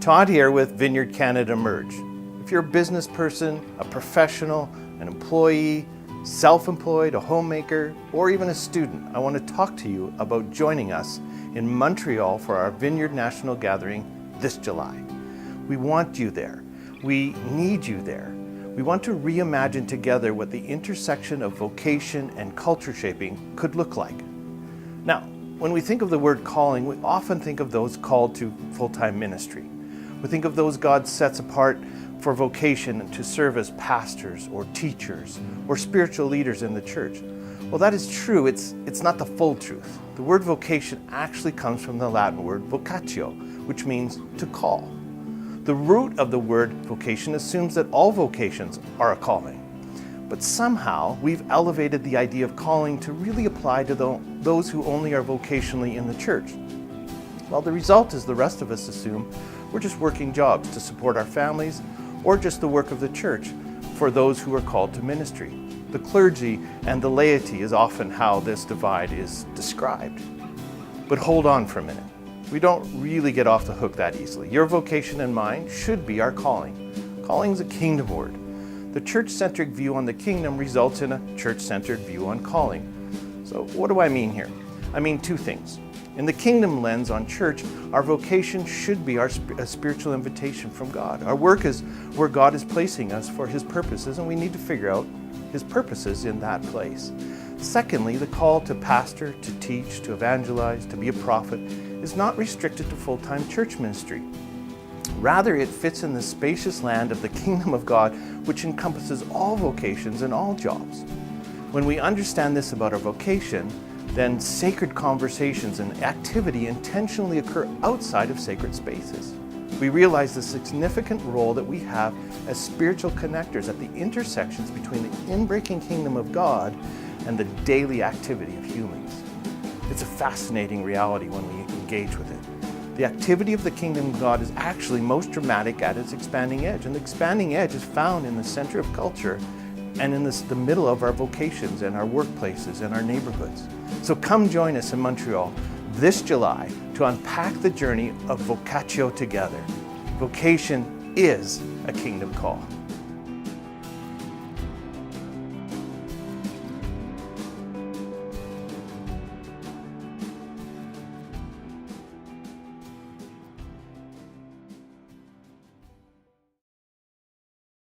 Todd here with Vineyard Canada Merge. If you're a business person, a professional, an employee, self-employed, a homemaker, or even a student, I want to talk to you about joining us in Montreal for our Vineyard National Gathering this July. We want you there. We need you there. We want to reimagine together what the intersection of vocation and culture shaping could look like. Now, when we think of the word calling, we often think of those called to full-time ministry. We think of those God sets apart for vocation and to serve as pastors or teachers or spiritual leaders in the church. Well, that is true. It's not the full truth. The word vocation actually comes from the Latin word vocatio, which means to call. The root of the word vocation assumes that all vocations are a calling. But somehow we've elevated the idea of calling to really apply to those who only are vocationally in the church. Well, the result is the rest of us assume we're just working jobs to support our families or just the work of the church for those who are called to ministry. The clergy and the laity is often how this divide is described. But hold on for a minute. We don't really get off the hook that easily. Your vocation and mine should be our calling. Calling is a kingdom word. The church-centric view on the kingdom results in a church-centered view on calling. So what do I mean here? I mean two things. In the kingdom lens on church, our vocation should be a spiritual invitation from God. Our work is where God is placing us for His purposes, and we need to figure out His purposes in that place. Secondly, the call to pastor, to teach, to evangelize, to be a prophet is not restricted to full-time church ministry. Rather, it fits in the spacious land of the kingdom of God, which encompasses all vocations and all jobs. When we understand this about our vocation, then sacred conversations and activity intentionally occur outside of sacred spaces. We realize the significant role that we have as spiritual connectors at the intersections between the inbreaking kingdom of God and the daily activity of humans. It's a fascinating reality when we engage with it. The activity of the kingdom of God is actually most dramatic at its expanding edge, and the expanding edge is found in the center of culture and in the middle of our vocations and our workplaces and our neighborhoods. So come join us in Montreal this July to unpack the journey of Vocatio together. Vocation is a kingdom call.